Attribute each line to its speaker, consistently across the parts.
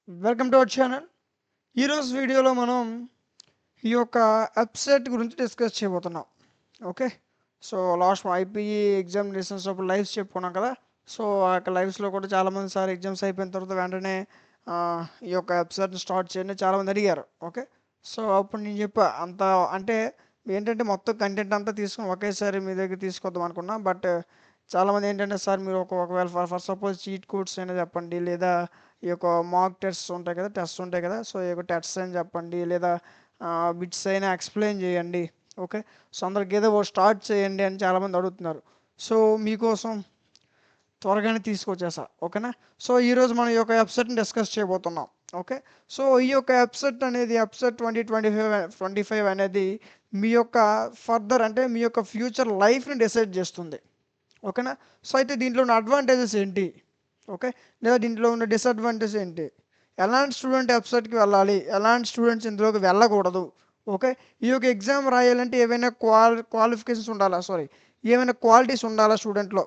Speaker 1: Welcome to our channel. ఈరోజు వీడియోలో మనం ఈ యొక్క వెబ్సైట్ గురించి డిస్కస్ చేయబోతున్నాం. Okay, so last IPE examinations అప్పుడు లైవ్స్ చెప్పుకున్నాం కదా. సో ఆ యొక్క లైవ్స్లో కూడా చాలామంది సార్ ఎగ్జామ్స్ అయిపోయిన తర్వాత వెంటనే ఆ, ఈ యొక్క వెబ్సైట్ని స్టార్ట్ చేయండి చాలామంది అడిగారు. ఓకే, సో అప్పుడు నేను చెప్పా అంత అంటే ఏంటంటే మొత్తం కంటెంట్ అంతా తీసుకుని ఒకేసారి మీ దగ్గర తీసుకొద్దాం అనుకున్నా. బట్ చాలామంది ఏంటంటే సార్ మీరు ఒకవేళ ఫర్ సపోజ్ చీట్ కోడ్స్ అయినా చెప్పండి, లేదా ఈ యొక్క మాక్ టెస్ట్స్ ఉంటాయి కదా, టెస్ట్స్ ఉంటాయి కదా, సో ఈ యొక్క టెస్ట్స్ అని చెప్పండి, లేదా బిట్స్ అయినా ఎక్స్ప్లెయిన్ చేయండి. ఓకే, సో అందరికి ఏదో స్టార్ట్ చేయండి అని చాలామంది అడుగుతున్నారు. సో మీకోసం త్వరగానే తీసుకొచ్చేసా. ఓకేనా, సో ఈరోజు మనం ఈ యొక్క వెబ్సైట్ని డిస్కస్ చేయబోతున్నాం. ఓకే, సో ఈ యొక్క వెబ్సైట్ అనేది వెబ్సైట్ 2025 అనేది మీ యొక్క ఫర్దర్ అంటే మీ యొక్క ఫ్యూచర్ లైఫ్ని డిసైడ్ చేస్తుంది. ఓకేనా, సో అయితే దీంట్లో ఉన్న అడ్వాంటేజెస్ ఏంటి, ఓకే, లేదా దీంట్లో ఉన్న డిసడ్వాంటేజ్ ఏంటి, ఎలాంటి స్టూడెంట్ వెబ్సైట్కి వెళ్ళాలి, ఎలాంటి స్టూడెంట్స్ ఇందులోకి వెళ్ళకూడదు. ఓకే, ఈ యొక్క ఎగ్జామ్ రాయాలంటే ఏవైనా క్వాలిఫికేషన్స్ ఉండాలా, సారీ, ఏమైనా క్వాలిటీస్ ఉండాలా స్టూడెంట్లో,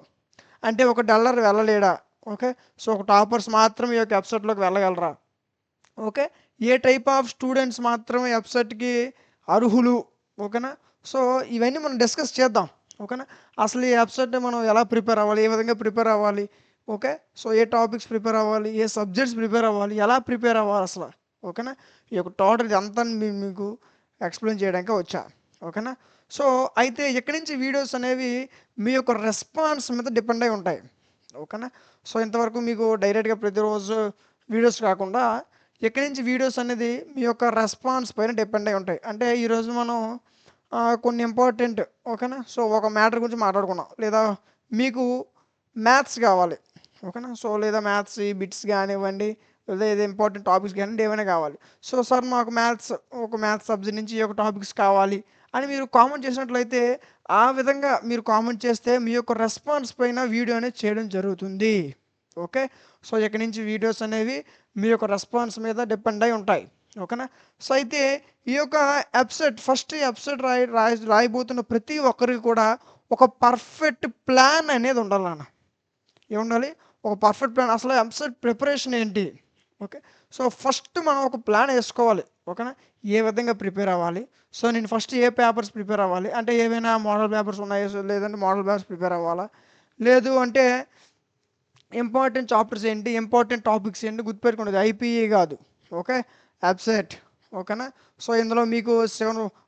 Speaker 1: అంటే ఒక డల్లర్ వెళ్ళలేడా. ఓకే, సో ఒక టాపర్స్ మాత్రం ఈ యొక్క వెబ్సైట్లోకి వెళ్ళగలరా. ఓకే, ఏ టైప్ ఆఫ్ స్టూడెంట్స్ మాత్రమే వెబ్సైట్కి అర్హులు. ఓకేనా, సో ఇవన్నీ మనం డిస్కస్ చేద్దాం. ఓకేనా, అసలు ఈ వెబ్సైట్ మనం ఎలా ప్రిపేర్ అవ్వాలి, ఏ విధంగా ప్రిపేర్ అవ్వాలి. ఓకే, సో ఏ టాపిక్స్ ప్రిపేర్ అవ్వాలి, ఏ సబ్జెక్ట్స్ ప్రిపేర్ అవ్వాలి, ఎలా ప్రిపేర్ అవ్వాలి అసలు. ఓకేనా, ఈ యొక్క టోటల్ ఇదంతా మీకు ఎక్స్ప్లెయిన్ చేయడానికి వచ్చా. ఓకేనా, సో అయితే ఇక్కడి నుంచి వీడియోస్ అనేవి మీ యొక్క రెస్పాన్స్ మీద డిపెండ్ అయి ఉంటాయి. ఓకేనా, సో ఇంతవరకు మీకు డైరెక్ట్గా ప్రతిరోజు వీడియోస్ కాకుండా ఇక్కడి నుంచి వీడియోస్ అనేది మీ యొక్క రెస్పాన్స్ పైన డిపెండ్ అయి ఉంటాయి. అంటే ఈరోజు మనం కొన్ని ఇంపార్టెంట్, ఓకేనా, సో ఒక మ్యాటర్ గురించి మాట్లాడుకున్నాం, లేదా మీకు మ్యాథ్స్ కావాలి. ఓకేనా, సో లేదా మ్యాథ్స్ ఈ బిట్స్ కానివ్వండి, లేదా ఏదో ఇంపార్టెంట్ టాపిక్స్ కానివ్వండి, ఏమైనా కావాలి. సో సార్ మాకు మ్యాథ్స్ సబ్జెక్ట్ నుంచి ఈ యొక్క టాపిక్స్ కావాలి అని మీరు కామెంట్ చేసినట్లయితే, ఆ విధంగా మీరు కామెంట్ చేస్తే మీ యొక్క రెస్పాన్స్ పైన వీడియో అనేది చేయడం జరుగుతుంది. ఓకే, సో ఇక్కడ నుంచి వీడియోస్ అనేవి మీ యొక్క రెస్పాన్స్ మీద డిపెండ్ అయి ఉంటాయి. ఓకేనా, సో అయితే ఈ యొక్క ఫస్ట్ వెబ్సైట్ రాయబోతున్న ప్రతి ఒక్కరికి కూడా ఒక పర్ఫెక్ట్ ప్లాన్ అనేది ఉండాలి అన్న. ఏముండాలి, ఒక పర్ఫెక్ట్ ప్లాన్. అసలు వెబ్సైట్ ప్రిపరేషన్ ఏంటి. ఓకే, సో ఫస్ట్ మనం ఒక ప్లాన్ వేసుకోవాలి. ఓకేనా, ఏ విధంగా ప్రిపేర్ అవ్వాలి. సో నేను ఫస్ట్ ఏ పేపర్స్ ప్రిపేర్ అవ్వాలి, అంటే ఏవైనా మోడల్ పేపర్స్ ఉన్నాయో, లేదంటే మోడల్ పేపర్స్ ప్రిపేర్ అవ్వాలా, లేదు అంటే ఇంపార్టెంట్ చాప్టర్స్ ఏంటి, ఇంపార్టెంట్ టాపిక్స్ ఏంటి గుర్తుపెట్టుకునేది ఐపీఈ కాదు. Okay, website. ఓకేనా, సో ఇందులో మీకు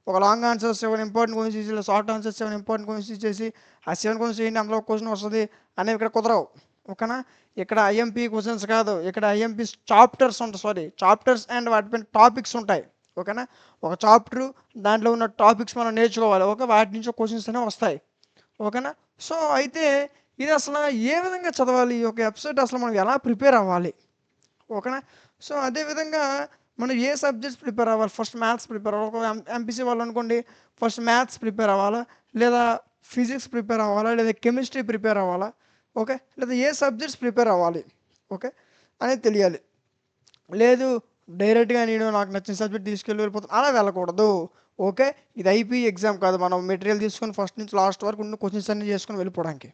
Speaker 1: ఒక లాంగ్ ఆన్సర్ 7 ఇంపార్టెంట్ క్వశ్చన్స్ ఇచ్చి, షార్ట్ ఆన్సర్ 7 ఇంపార్టెంట్ క్వశ్చన్స్ ఇచ్చేసి ఆ 7 క్వశ్చన్స్ ఏంటి అందులో క్వశ్చన్ వస్తుంది అనేవి ఇక్కడ కుదరవు. ఓకేనా, ఇక్కడ ఐఎంపీ క్వశ్చన్స్ కాదు, ఇక్కడ ఐఎంపీ చాప్టర్స్ ఉంటాయి, సారీ చాప్టర్స్ అండ్ వాటిపైన టాపిక్స్ ఉంటాయి. ఓకేనా, ఒక చాప్టరు దాంట్లో ఉన్న టాపిక్స్ మనం నేర్చుకోవాలి. ఓకే, వాటి నుంచి క్వశ్చన్స్ అనేవి వస్తాయి. ఓకేనా, సో అయితే ఇది అసలు ఏ విధంగా చదవాలి, ఈ యొక్క వెబ్సైట్ అసలు మనం ఎలా ప్రిపేర్ అవ్వాలి. ఓకేనా, సో అదేవిధంగా మనం ఏ సబ్జెక్ట్స్ ప్రిపేర్ అవ్వాలి. ఫస్ట్ మ్యాథ్స్ ప్రిపేర్ అవ్వాలి. ఒక ఎంపీసీ వాళ్ళు అనుకోండి, ఫస్ట్ మ్యాథ్స్ ప్రిపేర్ అవ్వాలా, లేదా ఫిజిక్స్ ప్రిపేర్ అవ్వాలా, లేదా కెమిస్ట్రీ ప్రిపేర్ అవ్వాలా. ఓకే, లేదా ఏ సబ్జెక్ట్స్ ప్రిపేర్ అవ్వాలి. ఓకే, అనేది తెలియాలి. లేదు డైరెక్ట్గా నేను నాకు నచ్చిన సబ్జెక్ట్ తీసుకెళ్ళి వెళ్ళిపోతాను అలా వెళ్ళకూడదు. ఓకే, ఇది ఐపీ ఎగ్జామ్ కాదు, మనం మెటీరియల్ తీసుకొని ఫస్ట్ నుంచి లాస్ట్ వరకు ఉన్న క్వశ్చన్స్ అన్ని చేసుకొని వెళ్ళిపోవడానికి.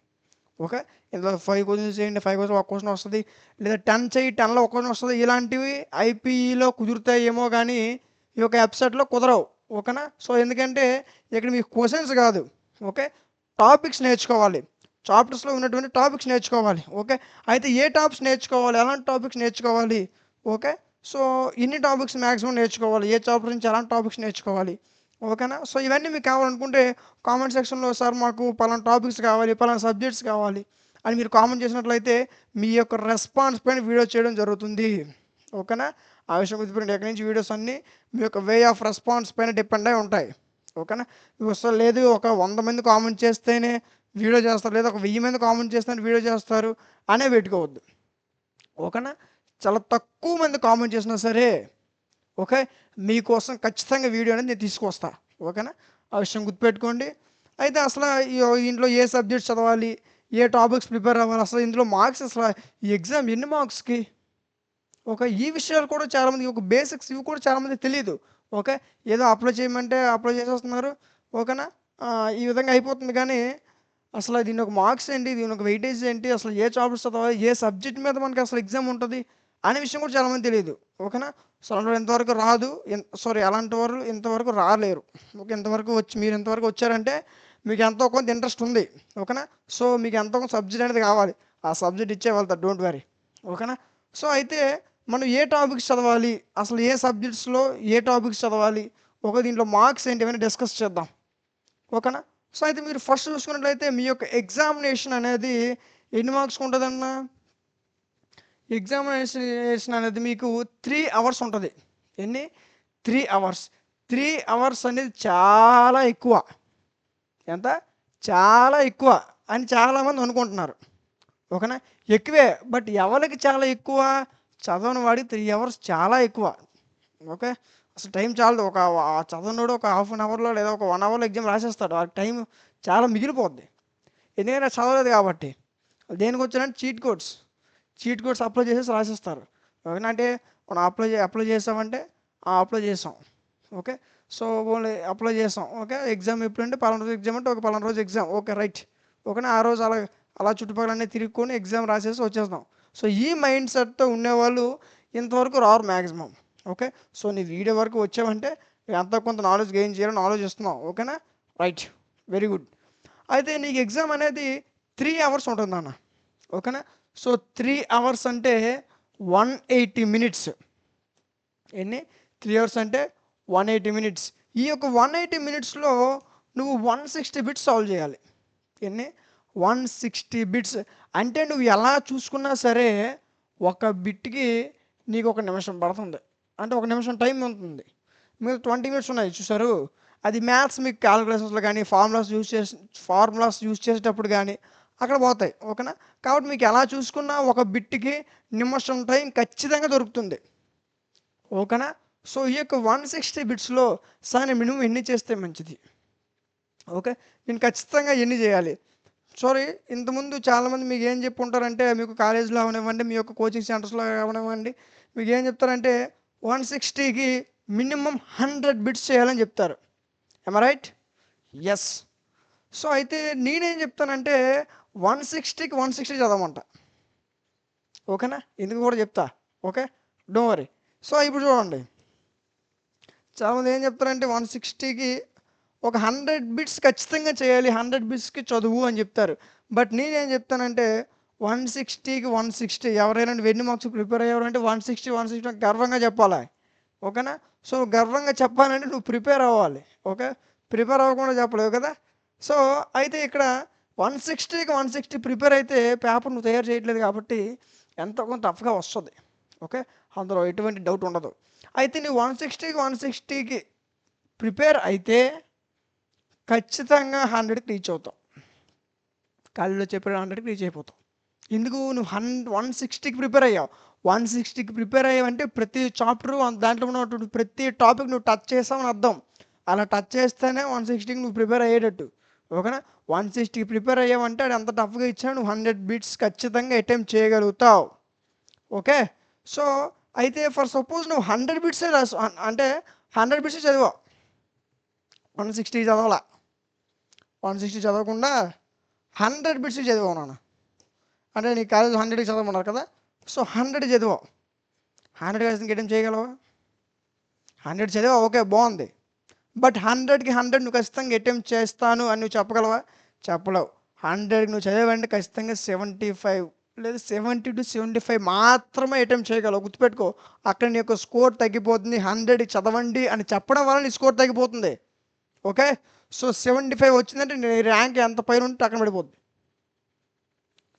Speaker 1: ఓకే, ఇందులో 5 క్వశ్చన్స్ చేయండి, 5 క్వశ్చన్ ఒక క్వశ్చన్ వస్తుంది, లేదా 10 చేయి 10లో ఒక క్వశ్చన్ వస్తుంది. ఇలాంటివి ఐపీఈలో కుదురుతాయేమో కానీ ఈ యొక్క వెబ్సైట్లో కుదరవు. ఓకేనా, సో ఎందుకంటే ఇక్కడ మీకు క్వశ్చన్స్ కాదు, ఓకే, టాపిక్స్ నేర్చుకోవాలి. చాప్టర్స్లో ఉన్నటువంటి టాపిక్స్ నేర్చుకోవాలి. ఓకే, అయితే ఏ టాపిక్స్ నేర్చుకోవాలి, ఎలాంటి టాపిక్స్ నేర్చుకోవాలి. ఓకే, సో ఇన్ని టాపిక్స్ మ్యాక్సిమం నేర్చుకోవాలి, ఏ చాప్టర్ నుంచి ఎలాంటి టాపిక్స్ నేర్చుకోవాలి. ఓకేనా, సో ఇవన్నీ మీకు కావాలనుకుంటే కామెంట్ సెక్షన్లో సార్ మాకు పలానా టాపిక్స్ కావాలి, పలానా సబ్జెక్ట్స్ కావాలి అని మీరు కామెంట్ చేసినట్లయితే మీ యొక్క రెస్పాన్స్ పైన వీడియో చేయడం జరుగుతుంది. ఓకేనా, ఆ విషయం గుర్తుపెట్టండి. ఎక్కడి నుంచి వీడియోస్ అన్నీ మీ యొక్క వే ఆఫ్ రెస్పాన్స్ పైన డిపెండ్ అయి ఉంటాయి. ఓకేనా, అసలు లేదు ఒక 100 మంది కామెంట్ చేస్తేనే వీడియో చేస్తారు, లేదా ఒక 1000 మంది కామెంట్ చేస్తేనే వీడియో చేస్తారు అనే పెట్టుకోవద్దు. ఓకేనా, చాలా తక్కువ మంది కామెంట్ చేసినా సరే ఓకే మీకోసం ఖచ్చితంగా వీడియో అనేది నేను తీసుకొస్తా. ఓకేనా, ఆ విషయం గుర్తుపెట్టుకోండి. అయితే అసలు ఇంట్లో ఏ సబ్జెక్ట్స్ చదవాలి, ఏ టాపిక్స్ ప్రిపేర్ అవ్వాలి, అసలు ఇందులో మార్క్స్ అసలు ఈ ఎగ్జామ్ ఎన్ని మార్క్స్కి. ఓకే, ఈ విషయాలు కూడా చాలామంది ఒక బేసిక్స్ ఇవి కూడా చాలామంది తెలియదు. ఓకే, ఏదో అప్లై చేయమంటే అప్లై చేసేస్తున్నారు. ఓకేనా, ఈ విధంగా అయిపోతుంది. కానీ అసలు దీని ఒక మార్క్స్ ఏంటి, దీని ఒక వెయిటేజ్ ఏంటి, అసలు ఏ చాప్టర్స్ చదవాలి, ఏ సబ్జెక్ట్ మీద మనకి అసలు ఎగ్జామ్ ఉంటుంది అనే విషయం కూడా చాలామంది తెలియదు. ఓకేనా? సో అలాంటి ఇంతవరకు రాదు, అలాంటి వారు ఇంతవరకు రాలేరు. ఓకే, ఇంతవరకు వచ్చి మీరు ఇంతవరకు వచ్చారంటే మీకు ఎంతో కొంత ఇంట్రెస్ట్ ఉంది. ఓకేనా? సో మీకు ఎంతో కొంత సబ్జెక్ట్ అనేది కావాలి, ఆ సబ్జెక్ట్ ఇచ్చే వెళ్తారు, డోంట్ వరీ. ఓకేనా? సో అయితే మనం ఏ టాపిక్స్ చదవాలి, అసలు ఏ సబ్జెక్ట్స్లో ఏ టాపిక్స్ చదవాలి, దీంట్లో మార్క్స్ ఏంటి ఇవన్నీ డిస్కస్ చేద్దాం. ఓకేనా? సో అయితే మీరు ఫస్ట్ చూసుకున్నట్లయితే మీ యొక్క ఎగ్జామినేషన్ అనేది ఎన్ని మార్క్స్ ఉంటుందన్న? ఎగ్జామినేషన్ అనేది మీకు 3 అవర్స్ ఉంటుంది. ఎన్ని? 3 అవర్స్. 3 అవర్స్ అనేది చాలా ఎక్కువ. ఎంత? చాలా ఎక్కువ అని చాలామంది అనుకుంటున్నారు. ఓకేనా? ఎక్కువే, బట్ ఎవరికి చాలా ఎక్కువ? చదవని వాడికి 3 అవర్స్ చాలా ఎక్కువ. ఓకే, అసలు టైం చాలదు. చదవనోడు ఒక హాఫ్ అన్ అవర్లో లేదా ఒక 1 అవర్లో ఎగ్జామ్ రాసేస్తాడు. ఆ టైం చాలా మిగిలిపోద్ది, ఎందుకంటే చదవలేదు కాబట్టి. దేనికి వచ్చారంటే చీట్ కోడ్స్ అప్లై చేసేసి రాసేస్తారు. ఓకేనా? అంటే మనం అప్లై చేసామంటే అప్లై చేసాం. ఓకే, సో ఓన్లీ అప్లై చేసాం. ఓకే, ఎగ్జామ్ ఎప్పుడంటే పలానా రోజు ఎగ్జామ్ అంటే ఒక పలానా రోజు ఎగ్జామ్. Okay, right. ఓకేనా? ఆ రోజు అలా చుట్టుపక్కలన్నీ తిరుగుకొని ఎగ్జామ్ రాసేసి వచ్చేస్తాం. సో ఈ మైండ్ సెట్తో ఉండేవాళ్ళు ఇంతవరకు రారు మ్యాక్సిమం. ఓకే, సో నీ వీడియో వరకు వచ్చావంటే ఎంతో కొంత నాలెడ్జ్ గెయిన్ చేయాలని ఆలోచిస్తున్నావు. ఓకేనా? Right, very good. అయితే నీకు ఎగ్జామ్ అనేది 3 అవర్స్ ఉంటుంది అన్న. ఓకేనా? సో 3 అవర్స్ అంటే 180 మినిట్స్. ఎన్ని? 3 అవర్స్ అంటే 180 మినిట్స్. ఈ యొక్క 180 మినిట్స్లో నువ్వు 160 బిట్స్ సాల్వ్ చేయాలి. ఎన్ని? 160 బిట్స్. అంటే నువ్వు ఎలా చూసుకున్నా సరే ఒక బిట్కి నీకు 1 నిమిషం పడుతుంది, అంటే 1 నిమిషం టైం ఉంటుంది. మీరు 20 మినిట్స్ ఉన్నాయి చూసారు, అది మ్యాథ్స్ మీకు క్యాలిక్యులేషన్స్లో కానీ ఫార్ములాస్ యూజ్ చేసేటప్పుడు కానీ అక్కడ పోతాయి. ఓకేనా? కాబట్టి మీకు ఎలా చూసుకున్నా ఒక బిట్కి నిమిషం టైం ఖచ్చితంగా దొరుకుతుంది. ఓకేనా? సో ఈ యొక్క 160 బిట్స్లో సార్ మినిమం ఎన్ని చేస్తే మంచిది? ఓకే, నేను ఖచ్చితంగా ఎన్ని చేయాలి? సారీ, ఇంతకుముందు చాలామంది మీకు ఏం చెప్పి ఉంటారంటే, మీకు కాలేజీలో అవనివ్వండి, మీ యొక్క కోచింగ్ సెంటర్స్లో అవనివ్వండి, మీకు ఏం చెప్తారంటే 160కి మినిమం 100 బిట్స్ చేయాలని చెప్తారు. ఎమ్ ఐ రైట్? ఎస్. సో అయితే నేనేం చెప్తానంటే 160కి 160 చదవమంట. ఓకేనా? ఎందుకు కూడా చెప్తా. Okay, don't worry. సో ఇప్పుడు చూడండి, చాలామంది ఏం చెప్తారంటే 160కి ఒక 100 బిట్స్ ఖచ్చితంగా చేయాలి, 100 బిట్స్కి చదువు అని చెప్తారు. బట్ నేనేం చెప్తానంటే 160కి 160 ఎవరైనా ఎన్ని మార్క్స్ ప్రిపేర్ అయ్యారంటే 160 గర్వంగా చెప్పాలి. ఓకేనా? సో గర్వంగా చెప్పాలంటే నువ్వు ప్రిపేర్ అవ్వాలి. ఓకే, ప్రిపేర్ అవ్వకుండా చెప్పలేవు కదా. సో అయితే ఇక్కడ 160కి 160 ప్రిపేర్ అయితే పేపర్ నువ్వు తయారు చేయట్లేదు కాబట్టి ఎంతో కొంత టఫ్గా వస్తుంది. ఓకే, అందులో ఎటువంటి డౌట్ ఉండదు. అయితే నువ్వు 160కి ప్రిపేర్ అయితే ఖచ్చితంగా 100కి రీచ్ అవుతావు. కాలేజీలో చెప్పిన 100కి రీచ్ అయిపోతావు. ఎందుకు? నువ్వు 160కి ప్రిపేర్ అయ్యావు. 160కి ప్రిపేర్ అయ్యావంటే ప్రతి చాప్టరు దాంట్లో ఉన్నటువంటి ప్రతి టాపిక్ నువ్వు టచ్ చేసావని అర్థం. అలా టచ్ చేస్తేనే 160కి నువ్వు ప్రిపేర్ అయ్యేటట్టు. ఓకేనా? 160కి ప్రిపేర్ అయ్యావంటే అది ఎంత టఫ్గా ఇచ్చినా నువ్వు 100 బిట్స్ ఖచ్చితంగా అటెంప్ట్ చేయగలుగుతావు. ఓకే, సో అయితే ఫర్ సపోజ్ నువ్వు 100 బిట్సే రాసు, అంటే 100 బిట్స్ చదివావు, 160 చదవాలా, 160 చదవకుండా 100 బిట్స్ చదివావు నాన్న. అంటే నీ కాలేజ్ 100కి చదవమన్నారు కదా, సో 100 చదివావు. 100 ఖచ్చితంగా అటెంప్ట్ చేయగలవా? 100 చదివా, ఓకే బాగుంది. బట్ 100కి 100 నువ్వు ఖచ్చితంగా అటెంప్ట్ చేస్తాను అని నువ్వు చెప్పగలవా? చెప్పలేవు. 100కి నువ్వు చదివావంటే ఖచ్చితంగా 75 లేదా 70 to 75 మాత్రమే అటెంప్ట్ చేయగలవు. గుర్తుపెట్టుకో, అక్కడ నీ యొక్క స్కోర్ తగ్గిపోతుంది. 100 చదవండి అని చెప్పడం వల్ల నీ స్కోర్ తగ్గిపోతుంది. ఓకే, సో 75 వచ్చిందంటే నీ ర్యాంక్ ఎంత పైన ఉంటే అక్కడ పడిపోద్ది.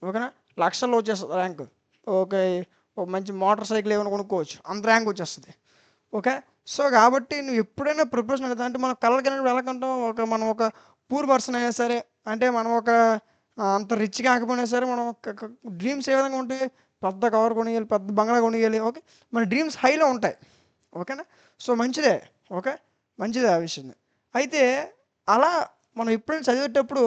Speaker 1: ఓకేనా? లక్షల్లో వచ్చేస్తుంది ర్యాంక్. ఓకే, ఒక మంచి మోటార్ సైకిల్ ఏమైనా కొనుక్కోవచ్చు, అంత ర్యాంక్ వచ్చేస్తుంది. ఓకే, సో కాబట్టి నువ్వు ఎప్పుడైనా ప్రిపరేషన్ అవుతుంది అంటే మనం కళ్ళకి వెళ్ళకంటాం. మనం ఒక పూర్ పర్సన్ అయినా సరే, అంటే మనం ఒక అంత రిచ్ కాకపోయినా సరే, మనం డ్రీమ్స్ ఏ విధంగా ఉంటాయి? పెద్ద కవర్ కొనియాలి, పెద్ద బంగ్లా కొనియాలి. ఓకే, మన డ్రీమ్స్ హైలో ఉంటాయి. ఓకేనా? సో మంచిదే. ఓకే, మంచిదే ఆ విషయం. అయితే అలా మనం ఎప్పుడైనా చదివేటప్పుడు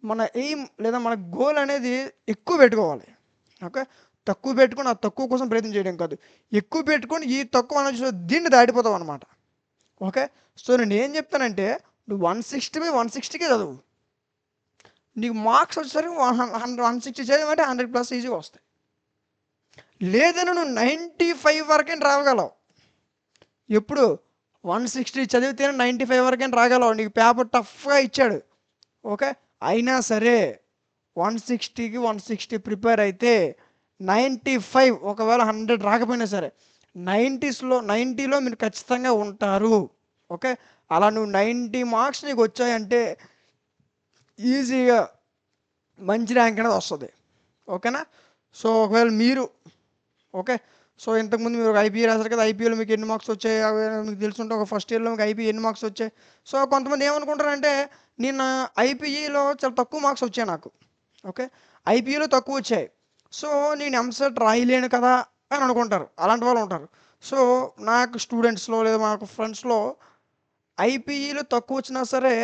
Speaker 1: మన ఎయిమ్ లేదా మన గోల్ అనేది ఎక్కువ పెట్టుకోవాలి. ఓకే, తక్కువ పెట్టుకొని ఆ తక్కువ కోసం ప్రయత్నం చేయడం కాదు, ఎక్కువ పెట్టుకొని ఈ తక్కువ అనేది దీన్ని దాటిపోతావు అనమాట. ఓకే, సో నేను ఏం చెప్తానంటే నువ్వు 160కే చదువు. నీకు మార్క్స్ వచ్చేసరికి 160 చదివంటే 100+ ఈజీగా వస్తాయి. లేదని నువ్వు 95 వరకైనా రాగలవు. ఎప్పుడు 160 చదివితేనే 95 వరకైనా రాగలవు. నీకు పేపర్ టఫ్గా ఇచ్చాడు. ఓకే, అయినా సరే 160కి 160 ప్రిపేర్ అయితే 95, ఒకవేళ 100 రాకపోయినా సరే 90లో మీరు ఖచ్చితంగా ఉంటారు. ఓకే, అలా నువ్వు 90 మార్క్స్ నీకు వచ్చాయంటే ఈజీగా మంచి ర్యాంక్ అనేది వస్తుంది. ఓకేనా? సో ఒకవేళ మీరు ఓకే, సో ఇంతకుముందు మీరు ఐపీఏ రాశారు కదా, ఐపీఏలో మీకు ఎన్ని మార్క్స్ వచ్చాయి అవి మీకు తెలుసుంటే ఒక ఫస్ట్ ఇయర్లో మీకు ఐపీఏ ఎన్ని మార్క్స్ వచ్చాయి. సో కొంతమంది ఏమనుకుంటారంటే నేను ఐపీఈలో చాలా తక్కువ మార్క్స్ వచ్చాయి నాకు. ఓకే, ఐపీఈలో తక్కువ వచ్చాయి, సో నేను ఎంసెట్ రాయలేను కదా అని అనుకుంటారు. అలాంటి వాళ్ళు ఉంటారు. సో నాకు స్టూడెంట్స్లో లేదా నాకు ఫ్రెండ్స్లో ఐపీఈలో తక్కువ వచ్చినా సరే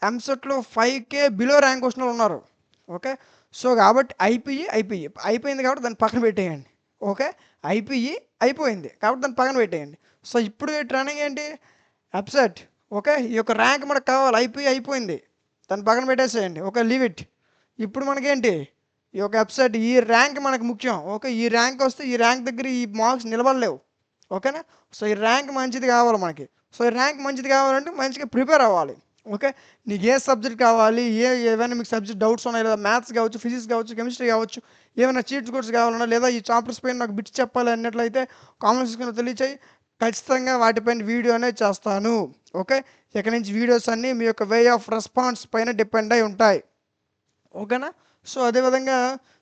Speaker 1: ఎంసెట్లో 5K బిలో ర్యాంక్ వచ్చిన వాళ్ళు ఉన్నారు. ఓకే, సో కాబట్టి ఐపీఈ అయిపోయింది కాబట్టి దాన్ని పక్కన పెట్టేయండి. ఓకే, ఐపీఈ అయిపోయింది కాబట్టి దాన్ని పక్కన పెట్టేయండి. సో ఇప్పుడు ట్రైనింగ్ ఏంటి? అప్సెట్. ఓకే, ఈ యొక్క ర్యాంక్ మనకు కావాలి. ఐపీఈ అయిపోయింది, దాన్ని పక్కన పెట్టేసేయండి. Okay, leave it. ఇప్పుడు మనకేంటి? ఈ యొక్క అప్సెట్, ఈ ర్యాంక్ మనకు ముఖ్యం. ఓకే, ఈ ర్యాంక్ వస్తే ఈ ర్యాంక్ దగ్గర ఈ మార్క్స్ నిలబడలేవు. ఓకేనా? సో ఈ ర్యాంక్ మంచిది కావాలి మనకి. సో ఈ ర్యాంక్ మంచిది కావాలంటే మంచిగా ప్రిపేర్ అవ్వాలి. ఓకే, నీకు ఏ సబ్జెక్ట్ కావాలి, ఏమైనా మీకు సబ్జెక్ట్ డౌట్స్ ఉన్నాయి, లేదా మ్యాథ్స్ కావచ్చు, ఫిజిక్స్ కావచ్చు, కెమిస్ట్రీ కావచ్చు, ఏమైనా చీట్ కోడ్స్ కావాలన్నా, లేదా ఈ చాప్టర్స్ పైన నాకు బిట్స్ చెప్పాలి అన్నట్లయితే కామెంట్స్ కింద తెలియచేయి. ఖచ్చితంగా వాటిపైన వీడియో అనేది చేస్తాను. ఓకే, ఇక్కడ నుంచి వీడియోస్ అన్నీ మీ యొక్క వే ఆఫ్ రెస్పాన్స్ పైన డిపెండ్ అయి ఉంటాయి. ఓకేనా? సో అదేవిధంగా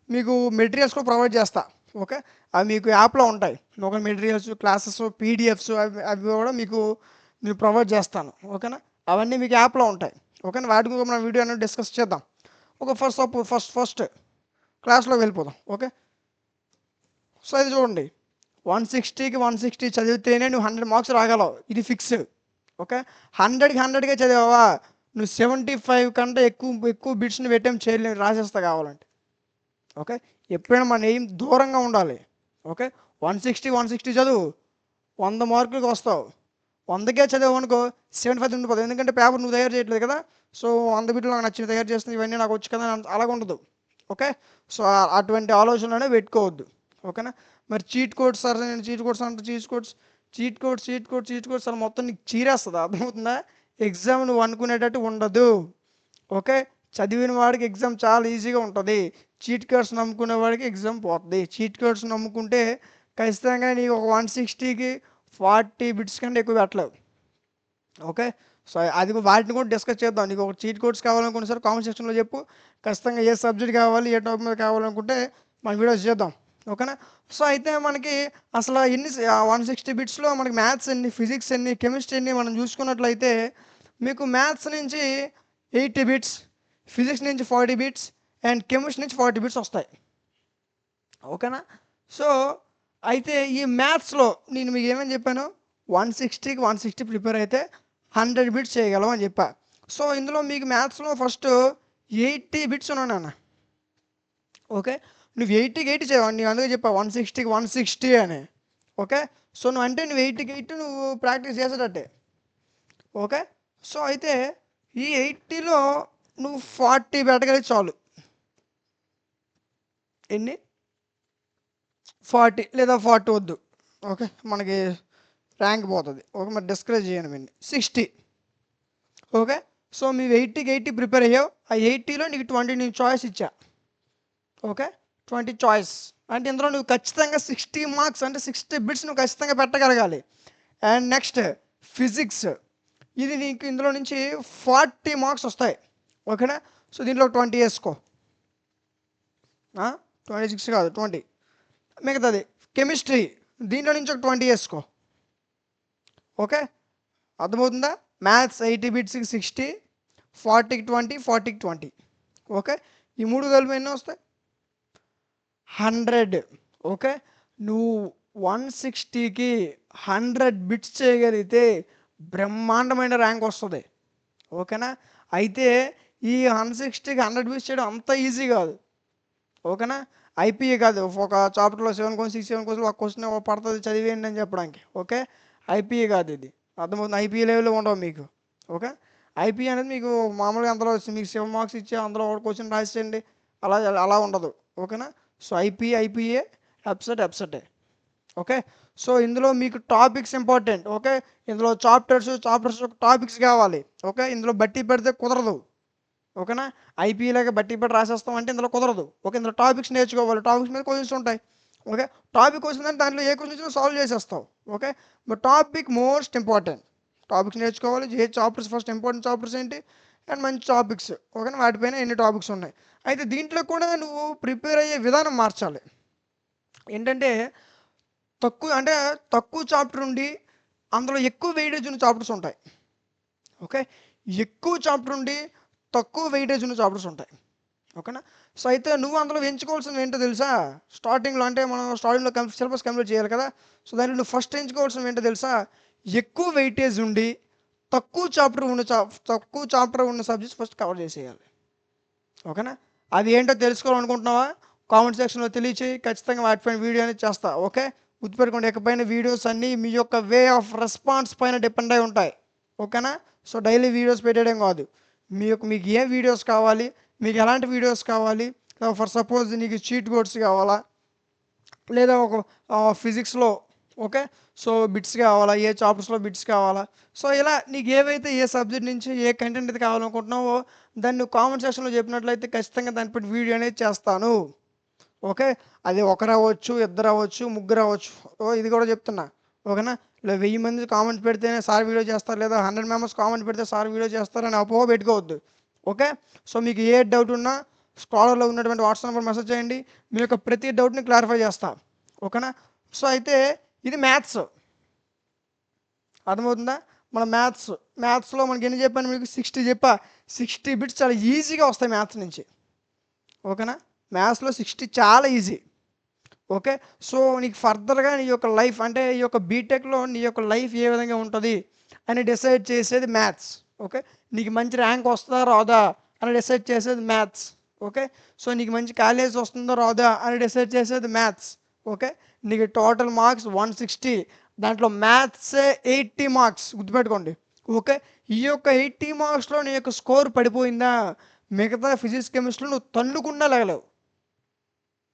Speaker 1: మీకు మెటీరియల్స్ కూడా ప్రొవైడ్ చేస్తా. ఓకే, అవి మీకు యాప్లో ఉంటాయి. ఒక మెటీరియల్స్, క్లాసెస్, పీడిఎఫ్స్ అవి కూడా మీకు నేను ప్రొవైడ్ చేస్తాను. ఓకేనా? అవన్నీ మీకు యాప్లో ఉంటాయి. ఓకేనా? వాటి గురించి మనం వీడియో అనేది డిస్కస్ చేద్దాం. ఒక ఫస్ట్ క్లాస్లోకి వెళ్ళిపోదాం. ఓకే, సో ఇది చూడండి, 160కి 160 చదివితేనే నువ్వు 100 మార్క్స్ రాగలవు. ఇది ఫిక్స్. ఓకే, 100కి 100కే చదివావా నువ్వు 75 కంటే ఎక్కువ బిట్స్ని అటెంప్ట్ చేయలేవు, రాసేస్తా కావాలంటే. ఓకే, ఎప్పుడైనా మన ఏం దూరంగా ఉండాలి. ఓకే, 160 చదువు, 100 మార్కులకు వస్తావు. 100కే చదివావు అనుకో 75 ఉండిపోతుంది. ఎందుకంటే పేపర్ నువ్వు తయారు చేయట్లేదు కదా. సో 100 బిట్లు నాకు నచ్చింది తయారు చేస్తుంది, ఇవన్నీ నాకు వచ్చు కదా అలాగ ఉండదు. ఓకే, సో అటువంటి ఆలోచనలోనే పెట్టుకోవద్దు. ఓకేనా? మరి చీట్ కోడ్స్ సార్, నేను చీట్ కోడ్స్ సార్ మొత్తం నీకు చీరేస్తుంది. అర్థమవుతుందా? ఎగ్జామ్ నువ్వు అనుకునేటట్టు ఉండదు. ఓకే, చదివిన వాడికి ఎగ్జామ్ చాలా ఈజీగా ఉంటుంది. చీట్ కోడ్స్ నమ్ముకునే వాడికి ఎగ్జామ్ పోతుంది. చీట్ కోడ్స్ నమ్ముకుంటే ఖచ్చితంగా నీకు ఒక 160కి 40 బిట్స్ కంటే ఎక్కువ పెట్టలేవు. ఓకే, సో అది వాటిని కూడా డిస్కస్ చేద్దాం. నీకు ఒక చీట్ కోడ్స్ కావాలనుకున్న సరే కామెంట్ సెక్షన్లో చెప్పు. ఖచ్చితంగా ఏ సబ్జెక్ట్ కావాలి, ఏ టాపిక్ మీద కావాలనుకుంటే మన వీడియోస్ చేద్దాం. ఓకేనా? సో అయితే మనకి అసలు ఎన్ని 160 బిట్స్లో మనకి మ్యాథ్స్ ఎన్ని, ఫిజిక్స్ ఎన్ని, కెమిస్ట్రీ ఎన్ని మనం చూసుకున్నట్లయితే మీకు మ్యాథ్స్ నుంచి 80 బిట్స్, ఫిజిక్స్ నుంచి 40 బిట్స్ అండ్ కెమిస్ట్రీ నుంచి 40 బిట్స్ వస్తాయి. ఓకేనా? సో అయితే ఈ మ్యాథ్స్లో నేను మీకు ఏమని చెప్పాను? 160కి 160 ప్రిపేర్ అయితే 100 బిట్స్ చేయగలం అని చెప్పా. సో ఇందులో మీకు మ్యాథ్స్లో ఫస్ట్ 80 బిట్స్ ఉన్నాయి నాన్న. ఓకే, నువ్వు 80కి 80 చేయవు, నీకు అందుకే చెప్పా 160కి 160 అని. ఓకే, సో నువ్వు 80కి 80 నువ్వు ప్రాక్టీస్ చేసేటట్టే. ఓకే, సో అయితే ఈ 80లో నువ్వు 40 పెట్టగలిగి చాలు. ఎన్ని? 40 లేదా 40 వద్దు. ఓకే, మనకి ర్యాంక్ పోతుంది. ఓకే, మరి డిస్కరేజ్ చేయండి మీరు 60. ఓకే, సో మీరు 80కి 80 ప్రిపేర్ అయ్యావు. ఆ 80లో నీకు 20 నేను చాయిస్ ఇచ్చా. ఓకే, 20 చాయిస్ అంటే ఇందులో నువ్వు ఖచ్చితంగా 60 మార్క్స్ అంటే 60 బిట్స్ నువ్వు ఖచ్చితంగా పెట్టగలగాలి. అండ్ నెక్స్ట్ ఫిజిక్స్, ఇది నీకు ఇందులో నుంచి 40 మార్క్స్ వస్తాయి. ఓకేనా? సో దీంట్లో 20 వేసుకో, 26 కాదు 20. మిగతాది కెమిస్ట్రీ, దీంట్లో నుంచి ఒక 20 వేసుకో. ఓకే, అర్థమవుతుందా? మ్యాథ్స్ 80 బిట్స్కి 60, 40కి 20, 40కి 20. ఓకే, ఈ మూడు కలిపి ఎన్ని వస్తాయి? 100. ఓకే, నువ్వు 160కి 100 బిట్స్ చేయగలిగితే బ్రహ్మాండమైన ర్యాంక్ వస్తుంది. ఓకేనా? అయితే ఈ 160కి 100 బిట్స్ చేయడం అంత ఈజీ కాదు. ఓకేనా? ఐపీఏ కాదు, ఒక చాప్టర్లో 7 క్వశ్చన్స్ 6 7 క్వశ్చన్స్ ఒక క్వశ్చన్ పడుతుంది చదివేయండి అని చెప్పడానికి. ఓకే, ఐపీఏ కాదు ఇది. అర్థమవుతుంది? ఐపీఏ లెవెల్లో ఉండవు మీకు. ఓకే, ఐపీఏ అనేది మీకు మామూలుగా అందులో మీకు 7 మార్క్స్ ఇచ్చే అందులో ఒక క్వశ్చన్ రాసేయండి, అలా ఉండదు. ఓకేనా? సో ఐపీఏ ఎప్సెటే. ఓకే. సో ఇందులో మీకు టాపిక్స్ ఇంపార్టెంట్. ఓకే. ఇందులో చాప్టర్స్ టాపిక్స్ కావాలి. ఓకే. ఇందులో బట్టి పెడితే కుదరదు. ఓకేనా. ఐపీలాగా బట్టి పెట్టి రాసేస్తాం అంటే ఇందులో కుదరదు. ఓకే. ఇందులో టాపిక్స్ నేర్చుకోవాలి. టాపిక్స్ మీద క్వశ్చన్స్ ఉంటాయి. ఓకే. టాపిక్ వచ్చిందంటే దాంట్లో ఏ క్వశ్చన్ వచ్చినా సాల్వ్ చేసేస్తావు. Okay. But topic most important. Topics నేర్చుకోవాలి. ఏ చాప్టర్స్ ఫస్ట్ ఇంపార్టెంట్ చాప్టర్స్ ఏంటి అండ్ మంచి టాపిక్స్. ఓకేనా. వాటిపైన ఎన్ని టాపిక్స్ ఉన్నాయి. అయితే దీంట్లో కూడా నువ్వు ప్రిపేర్ అయ్యే విధానం మార్చాలి. ఏంటంటే తక్కువ చాప్టర్ ఉండి అందులో ఎక్కువ వెయిటేజ్ ఉన్న చాప్టర్స్ ఉంటాయి. ఓకే. ఎక్కువ చాప్టర్ ఉండి తక్కువ వెయిటేజ్ ఉన్న చాప్టర్స్ ఉంటాయి. ఓకేనా. సో అయితే నువ్వు అందులో ఎంచుకోవాల్సినవి ఏంటో తెలుసా? స్టార్టింగ్లో అంటే మనం స్టార్టింగ్లో సిలబస్ కంప్లీట్ చేయాలి కదా. సో దాంట్లో నువ్వు ఫస్ట్ ఎంచుకోవాల్సినవి ఏంటో తెలుసా? ఎక్కువ వెయిటేజ్ ఉండి తక్కువ చాప్టర్ ఉన్న సబ్జెక్ట్స్ ఫస్ట్ కవర్ చేసేయాలి. ఓకేనా. అది ఏంటో తెలుసుకోవాలనుకుంటున్నావా? కామెంట్ సెక్షన్లో తెలియచేయి. ఖచ్చితంగా వాటిపైన వీడియో అనేది చేస్తా. ఓకే. గుర్తుపెట్టుకోండి, ఇకపైన వీడియోస్ అన్నీ మీ యొక్క వే ఆఫ్ రెస్పాన్స్ పైన డిపెండ్ అయి ఉంటాయి. ఓకేనా. సో డైలీ వీడియోస్ పెట్టేయడం కాదు, మీకు ఏ వీడియోస్ కావాలి, మీకు ఎలాంటి వీడియోస్ కావాలి. ఫర్ సపోజ్ నీకు చీట్ కోడ్స్ కావాలా, లేదా ఒక ఫిజిక్స్లో ఓకే సో బిట్స్ కావాలా, ఏ చాప్టర్స్లో బిట్స్ కావాలా. సో ఇలా నీకు ఏవైతే ఏ సబ్జెక్ట్ నుంచి ఏ కంటెంట్ అయితే కావాలనుకుంటున్నావో దాన్ని నువ్వు కామెంట్ సెక్షన్లో చెప్పినట్లయితే ఖచ్చితంగా దానిపై వీడియో అనేది చేస్తాను. ఓకే. అది ఒకరు అవ్వచ్చు, ఇద్దరు అవ్వచ్చు, ముగ్గురు అవ్వచ్చు. ఇది కూడా చెప్తున్నా. ఓకేనా. ఇలా 1000 మంది కామెంట్ పెడితేనే సార్ వీడియో చేస్తారు, లేదా 100 మెంబర్స్ కామెంట్ పెడితే సార్ వీడియో చేస్తారని అపోహ పెట్టుకోవద్దు. ఓకే. సో మీకు ఏ డౌట్ ఉన్నా స్కాలర్లో ఉన్నటువంటి వాట్సాప్ నెంబర్ మెసేజ్ చేయండి. మీ యొక్క ప్రతి డౌట్ని క్లారిఫై చేస్తా. ఓకేనా. సో అయితే ఇది మ్యాథ్స్, అర్థమవుతుందా? మన మ్యాథ్స్లో మనకి ఎన్ని చెప్పాను మీకు? 60 చెప్పా. 60 బిట్స్ చాలా ఈజీగా వస్తాయి మ్యాథ్స్ నుంచి. ఓకేనా. మ్యాథ్స్లో 60 చాలా ఈజీ. ఓకే. సో నీకు ఫర్దర్గా నీ యొక్క లైఫ్ అంటే ఈ యొక్క బీటెక్లో నీ యొక్క లైఫ్ ఏ విధంగా ఉంటుంది అని డిసైడ్ చేసేది మ్యాథ్స్. ఓకే. నీకు మంచి ర్యాంక్ వస్తుందా రాదా అని డిసైడ్ చేసేది మ్యాథ్స్. ఓకే. సో నీకు మంచి కాలేజ్ వస్తుందో రాదా అని డిసైడ్ చేసేది మ్యాథ్స్. ఓకే. నీకు టోటల్ మార్క్స్ 160, దాంట్లో మ్యాథ్సే 80 మార్క్స్, గుర్తుపెట్టుకోండి. ఓకే. ఈ యొక్క 80 మార్క్స్లో నీ యొక్క స్కోర్ పడిపోయిందా, మిగతా ఫిజిక్స్ కెమిస్ట్రీలో నువ్వు తన్నుకుండా లేగలేవు.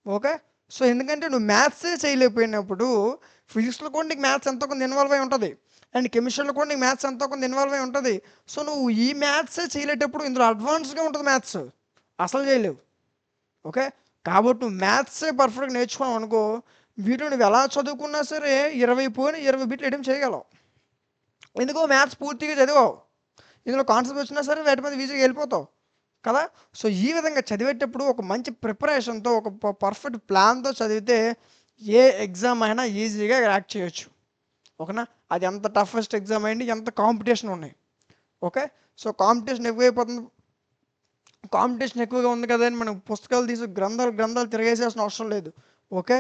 Speaker 1: ఓకే. సో ఎందుకంటే నువ్వు మ్యాథ్సే చేయలేకపోయినప్పుడు ఫిజిక్స్లో కూడా నీకు మ్యాథ్స్ ఎంతో కొంత ఇన్వాల్వ్ అయి ఉంటుంది, అండ్ కెమిస్ట్రీలో కూడా నీకు మ్యాథ్స్ ఎంతో కొంత ఇన్వాల్వ్ అయి ఉంటుంది. సో నువ్వు ఈ మ్యాథ్సే చేయలేటప్పుడు ఇందులో అడ్వాన్స్గా ఉంటుంది మ్యాథ్స్, అసలు చేయలేవు. ఓకే. కాబట్టి నువ్వు మ్యాథ్సే పర్ఫెక్ట్గా నేర్చుకున్నావు అనుకో, వీటిలో నువ్వు ఎలా చదువుకున్నా సరే 20 పోయిన 20 బిట్లు అటెంప్ట్ చేయగలవు. ఎందుకో మ్యాథ్స్ పూర్తిగా చదివావు, ఇందులో కాన్సెప్ట్ వచ్చినా సరే వాటి మీద ఈజీగా వెళ్ళిపోతావు కదా. సో ఈ విధంగా చదివేటప్పుడు ఒక మంచి ప్రిపరేషన్తో, ఒక పర్ఫెక్ట్ ప్లాన్తో చదివితే ఏ ఎగ్జామ్ అయినా ఈజీగా క్రాక్ చేయొచ్చు. ఓకేనా. అది ఎంత టఫెస్ట్ ఎగ్జామ్ అయింది, ఎంత కాంపిటీషన్ ఉన్నాయి. ఓకే. సో కాంపిటీషన్ ఎక్కువగా ఉంది కదా అని మనం పుస్తకాలు తీసి గ్రంథాలు తిరగేసేసిన అవసరం లేదు. ఓకే.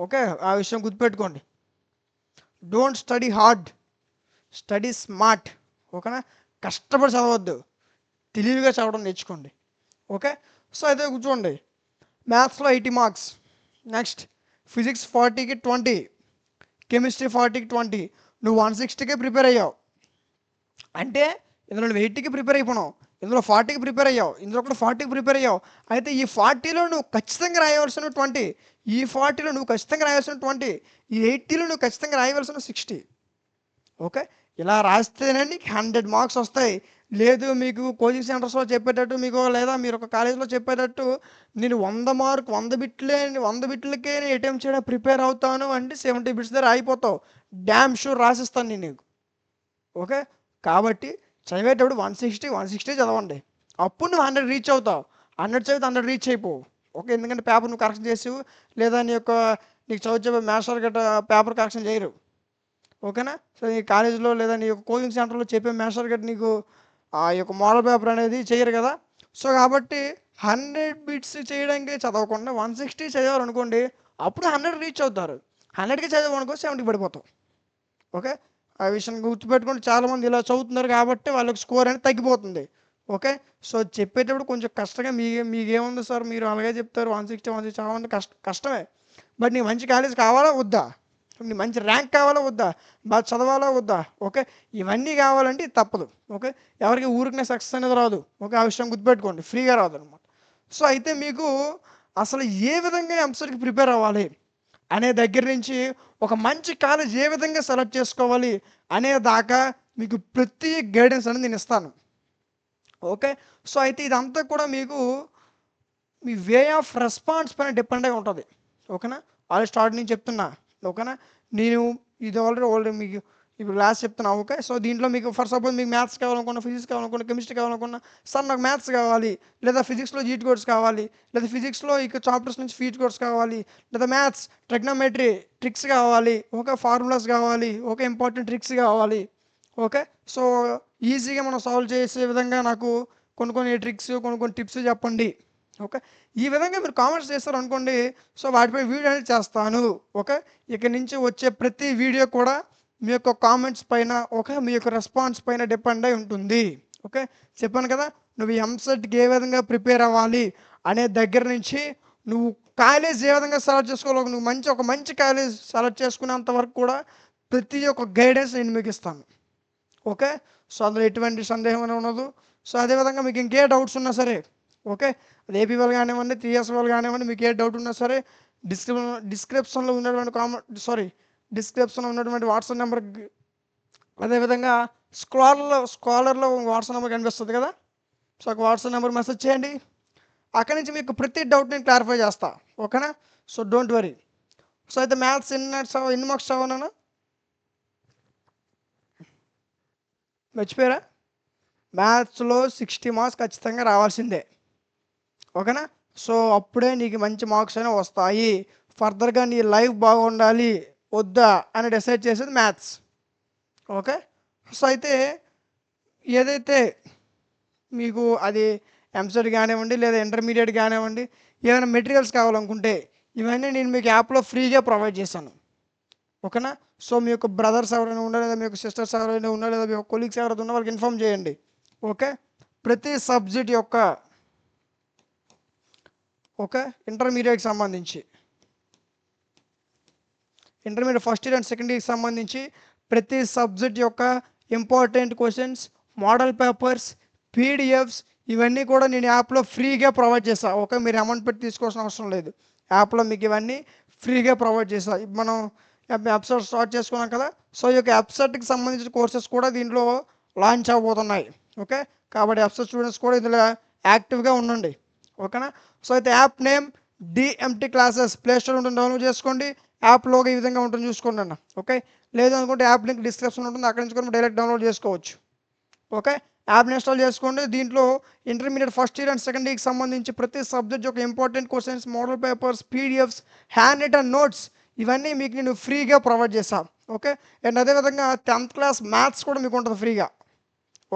Speaker 1: ఓకే. ఆ విషయం గుర్తుపెట్టుకోండి. Don't study hard, study smart. ఓకేనా. కష్టపడి చదవద్దు, తెలివిగా చదవడం నేర్చుకోండి. ఓకే. సో అయితే కూర్చోండి, మ్యాథ్స్లో 80 మార్క్స్, నెక్స్ట్ ఫిజిక్స్ 40కి 20, కెమిస్ట్రీ 40కి 20. నువ్వు 160కే ప్రిపేర్ అయ్యావు అంటే ఇందులో నువ్వు 80కి ప్రిపేర్ అయిపోయినావు, ఇందులో 40కి ప్రిపేర్ అయ్యావు, ఇందులో కూడా 40కి ప్రిపేర్ అయ్యావు. అయితే ఈ 40లో నువ్వు ఖచ్చితంగా రాయవలసిన 20, ఈ 40లో నువ్వు ఖచ్చితంగా రాయవలసిన 20, ఈ 80లో నువ్వు ఖచ్చితంగా రాయవలసిన 60. ఓకే. ఇలా రాస్తేనండి 100 మార్క్స్ వస్తాయి. లేదు మీకు కోచింగ్ సెంటర్స్లో చెప్పేటట్టు మీకు, లేదా మీరు ఒక కాలేజీలో చెప్పేటట్టు నేను 100 బిట్లకే నేను అటెంప్ట్ చేయడం ప్రిపేర్ అవుతాను అంటే 70 బిట్స్ దగ్గర అయిపోతావు. డ్యామ్ షూర్ రాసిస్తాను నేను నీకు. ఓకే. కాబట్టి చదివేటప్పుడు 160 చదవండి, అప్పుడు నువ్వు 100 రీచ్ అవుతావు. 100 చదివితే 100 రీచ్ అయిపోవు. ఓకే. ఎందుకంటే పేపర్ నువ్వు కరెక్షన్ చేసావు, లేదా నీకు చదివే మాస్టర్ గట్రా పేపర్ కరెక్షన్ చేయరు. ఓకేనా. సో నీ కాలేజీలో లేదా నీ యొక్క కోచింగ్ సెంటర్లో చెప్పే మాస్టర్ గట్రా నీకు ఆ యొక్క మోడల్ పేపర్ అనేది చేయరు కదా. సో కాబట్టి 100 బిట్స్ చేయడానికి చదవకుండా 160 చదివారనుకోండి, అప్పుడు 100 రీచ్ అవుతారు. 100కి చదివామనుకో 70కి పడిపోతాం. ఓకే. ఆ విషయం గుర్తుపెట్టుకుంటే చాలామంది ఇలా చదువుతున్నారు కాబట్టి వాళ్ళకి స్కోర్ అనేది తగ్గిపోతుంది. ఓకే. సో చెప్పేటప్పుడు కొంచెం కష్టంగా మీకేముంది సార్ మీరు అలాగే చెప్తారు 160 చాలా కష్టమే. బట్ నీకు మంచి కాలేజ్ కావాలా వద్దా, నీకు మంచి ర్యాంక్ కావాలా వద్దా, బాగా చదవాలా వద్దా. ఓకే. ఇవన్నీ కావాలంటే తప్పదు. ఓకే. ఎవరికి ఊరికనే సక్సెస్ అనేది రాదు. ఓకే. ఆ విషయం గుర్తుపెట్టుకోండి, ఫ్రీగా రాదు అనమాట. సో అయితే మీకు అసలు ఏ విధంగా ఎంసెట్కి ప్రిపేర్ అవ్వాలి, అనే దగ్గర నుంచి ఒక మంచి కాలేజ్ ఏ విధంగా సెలెక్ట్ చేసుకోవాలి అనే దాకా మీకు ప్రతి గైడెన్స్ అనేది నేను ఇస్తాను. ఓకే. సో అయితే ఇదంతా కూడా మీకు మీ వే ఆఫ్ రెస్పాన్స్ పైన డిపెండ్ అయి ఉంటుంది. ఓకేనా. ఆల్రెడీ స్టార్ట్ నుంచి చెప్తున్నా. ఓకేనా. నేను ఇది ఆల్రెడీ మీకు ఇప్పుడు క్లాస్ చెప్తున్నా. ఓకే. సో దీంట్లో మీకు ఫర్ సపోజ్ మీకు మ్యాథ్స్ కావాలనుకున్నా, ఫిజిక్స్ కావాలనుకున్నా, కెమిస్ట్రీ కావాలనుకున్నా, సార్ నాకు మ్యాథ్స్ కావాలి, లేదా ఫిజిక్స్లో చీట్ కోడ్స్ కావాలి, లేదా ఫిజిక్స్లో ఇక చాప్టర్స్ నుంచి ఫీట్ కోడ్స్ కావాలి, లేదా మ్యాథ్స్ ట్రిగ్నోమెట్రీ ట్రిక్స్ కావాలి, ఓకే, ఫార్ములాస్ కావాలి, ఓకే, ఇంపార్టెంట్ ట్రిక్స్ కావాలి. ఓకే. సో ఈజీగా మనం సాల్వ్ చేసే విధంగా నాకు కొన్ని ట్రిక్స్, కొన్ని టిప్స్ చెప్పండి. ఓకే. ఈ విధంగా మీరు కామెంట్స్ చేస్తారు అనుకోండి. సో వాటిపై వీడియో అనేది చేస్తాను. ఓకే. ఇక నుంచి వచ్చే ప్రతి వీడియో కూడా మీ యొక్క కామెంట్స్ పైన, ఓకే, మీ యొక్క రెస్పాన్స్ పైన డిపెండ్ అయి ఉంటుంది. ఓకే. చెప్పాను కదా, నువ్వు ఎంసెట్కి ఏ విధంగా ప్రిపేర్ అవ్వాలి అనే దగ్గర నుంచి నువ్వు కాలేజ్ ఏ విధంగా సెలెక్ట్ చేసుకోవాలి, నువ్వు ఒక మంచి కాలేజ్ సెలెక్ట్ చేసుకునేంత వరకు కూడా ప్రతి ఒక్క గైడెన్స్ నేను మీకు ఇస్తాను. ఓకే. సో అందులో ఎటువంటి సందేహం ఉండదు. సో అదేవిధంగా మీకు ఇంకే డౌట్స్ ఉన్నా సరే, ఓకే, అది ఏపీ వాళ్ళు కానివ్వండి, 3 ఇయర్స్ వాళ్ళు కానివ్వండి, మీకు ఏ డౌట్ ఉన్నా సరే డిస్క్రిప్షన్లో ఉన్నటువంటి డిస్క్రిప్షన్లో ఉన్నటువంటి వాట్సాప్ నెంబర్, అదేవిధంగా స్కాలర్లో వాట్సాప్ నెంబర్ కనిపిస్తుంది కదా. సో ఒక వాట్సాప్ నెంబర్ మెసేజ్ చేయండి. అక్కడి నుంచి మీకు ప్రతి డౌట్ నేను క్లారిఫై చేస్తా. ఓకేనా. So don't worry. సో అయితే మ్యాథ్స్ ఎన్ని మార్క్స్ చదవనా మర్చిపోయారా? మ్యాథ్స్లో 60 మార్క్స్ ఖచ్చితంగా రావాల్సిందే. ఓకేనా. సో అప్పుడే నీకు మంచి మార్క్స్ అనేవి వస్తాయి. ఫర్దర్గా నీ లైఫ్ బాగుండాలి వద్దా అని డిసైడ్ చేసేది మ్యాథ్స్. ఓకే. సో అయితే ఏదైతే మీకు అది ఎంసెట్ కానివ్వండి, లేదా ఇంటర్మీడియట్ కానివ్వండి, ఏమైనా మెటీరియల్స్ కావాలనుకుంటే ఇవన్నీ నేను మీకు యాప్లో ఫ్రీగా ప్రొవైడ్ చేశాను. ఓకేనా. సో మీ యొక్క బ్రదర్స్ ఎవరైనా ఉన్నా, లేదా మీ యొక్క సిస్టర్స్ ఎవరైనా ఉన్నా, లేదా మీ యొక్క కొలీగ్స్ ఎవరైనా ఉన్నా వాళ్ళకి ఇన్ఫామ్ చేయండి. ఓకే. ప్రతి సబ్జెక్ట్ యొక్క, ఓకే, ఇంటర్మీడియట్కి సంబంధించి, intermediate first year and second ఇయర్కి సంబంధించి ప్రతి సబ్జెక్ట్ యొక్క important questions, model papers, PDFs ఇవన్నీ కూడా నేను యాప్లో ఫ్రీగా ప్రొవైడ్ చేస్తాను. ఓకే. మీరు అమౌంట్ పెట్టి తీసుకోవాల్సిన అవసరం లేదు. యాప్లో మీకు ఇవన్నీ ఫ్రీగా ప్రొవైడ్ చేస్తాను. మనం వెబ్సైట్ స్టార్ట్ చేసుకున్నాం కదా. సో ఈ యొక్క వెబ్సైట్కి సంబంధించిన కోర్సెస్ కూడా దీంట్లో లాంచ్ అవ్వబోతున్నాయి. ఓకే. కాబట్టి వెబ్సైట్ స్టూడెంట్స్ కూడా ఇందులో యాక్టివ్గా ఉండండి. ఓకేనా. సో అయితే app name DMT classes, play store ఉంటుంది, డౌన్లోడ్ చేసుకోండి. యాప్లోగా ఈ విధంగా ఉంటుంది, చూసుకోండి అన్న. ఓకే. లేదనుకుంటే యాప్ లింక్ డిస్క్రిప్షన్ ఉంటుంది, అక్కడి నుంచి కూడా డైరెక్ట్ డౌన్లోడ్ చేసుకోవచ్చు. ఓకే. యాప్ని ఇన్స్టాల్ చేసుకోండి. దీంట్లో intermediate first year and second ఇయర్కి సంబంధించి ప్రతి సబ్జెక్ట్ యొక్క important questions, model papers, PDFs, handwritten notes ఇవన్నీ మీకు నేను ఫ్రీగా ప్రొవైడ్ చేస్తాను. ఓకే. అండ్ అదేవిధంగా 10th క్లాస్ మ్యాథ్స్ కూడా మీకు ఉంటుంది ఫ్రీగా.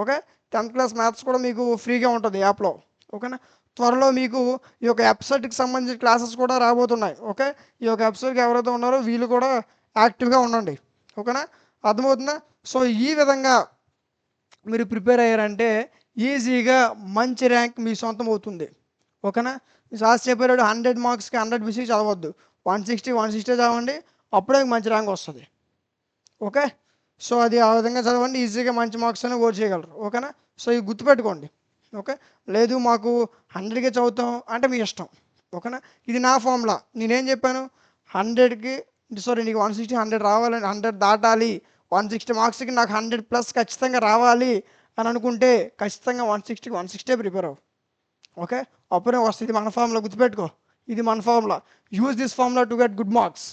Speaker 1: ఓకే. 10th క్లాస్ మ్యాథ్స్ కూడా మీకు ఫ్రీగా ఉంటుంది యాప్లో. ఓకేనా. త్వరలో మీకు ఈ యొక్క వెబ్సైట్కి సంబంధించిన క్లాసెస్ కూడా రాబోతున్నాయి. ఓకే. ఈ యొక్క వెబ్సైట్కి ఎవరైతే ఉన్నారో వీళ్ళు కూడా యాక్టివ్గా ఉండండి. ఓకేనా. అర్థమవుతుందా. సో ఈ విధంగా మీరు ప్రిపేర్ అయ్యారంటే ఈజీగా మంచి ర్యాంక్ మీ సొంతం అవుతుంది. ఓకేనా. సార్ చెప్పారు 100 మార్క్స్కి 100 బిసి చదవద్దు, 160 చదవండి, అప్పుడే మంచి ర్యాంక్ వస్తుంది. ఓకే. సో అది ఆ విధంగా చదవండి, ఈజీగా మంచి మార్క్స్ అని ఓట్ చేయగలరు. ఓకేనా. సో ఇవి గుర్తుపెట్టుకోండి. ఓకే. లేదు మాకు 100కే చదువుతాం అంటే మీ ఇష్టం. ఓకేనా. ఇది నా ఫార్ములా. నేనేం చెప్పాను, 100కి నీకు 160 100 రావాలని, 100 దాటాలి, 160 మార్క్స్కి నాకు 100+ ఖచ్చితంగా రావాలి అని అనుకుంటే ఖచ్చితంగా 160కి 160 ప్రిపేర్ అవ్వు. ఓకే. అప్పుడే వస్తుంది. మన ఫార్ములా గుర్తుపెట్టుకో, ఇది మన formula. Use this formula to get good marks.